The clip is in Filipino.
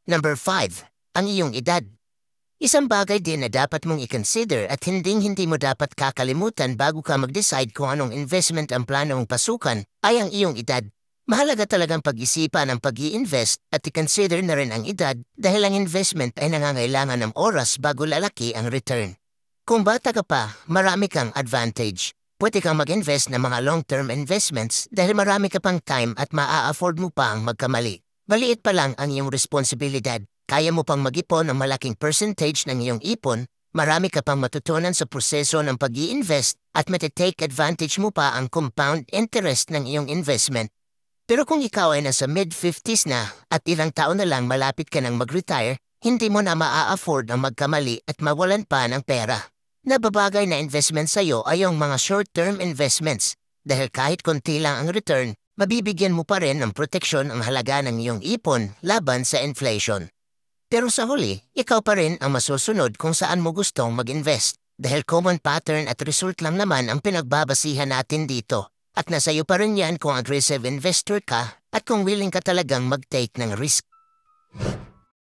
Number 5. Ang iyong edad. Isang bagay din na dapat mong i-consider at hinding-hindi mo dapat kakalimutan bago ka mag-decide kung anong investment ang plano mong pasukan ay ang iyong edad. Mahalaga talagang pag-isipan ang pag-i-invest at i-consider na rin ang edad dahil ang investment ay nangangailangan ng oras bago lalaki ang return. Kung bata ka pa, marami kang advantage. Pwede kang mag-invest ng mga long-term investments dahil marami ka pang time at maa-afford mo pa ang magkamali. Maliit pa lang ang iyong responsibilidad. Kaya mo pang mag-ipon ng malaking percentage ng iyong ipon, marami ka pang matutunan sa proseso ng pag-i-invest at matitake advantage mo pa ang compound interest ng iyong investment. Pero kung ikaw ay nasa mid-50s na at ilang taon na lang malapit ka nang mag-retire, hindi mo na maa-afford ang magkamali at mawalan pa ng pera. Nababagay na investment sa iyo ay yung mga short-term investments dahil kahit konti lang ang return, mabibigyan mo pa rin ng proteksyon ang halaga ng iyong ipon laban sa inflation. Pero sa huli, ikaw pa rin ang masusunod kung saan mo gustong mag-invest dahil common pattern at result lang naman ang pinagbabasihan natin dito. At nasa iyo pa rin yan kung aggressive investor ka at kung willing ka talagang mag-take ng risk.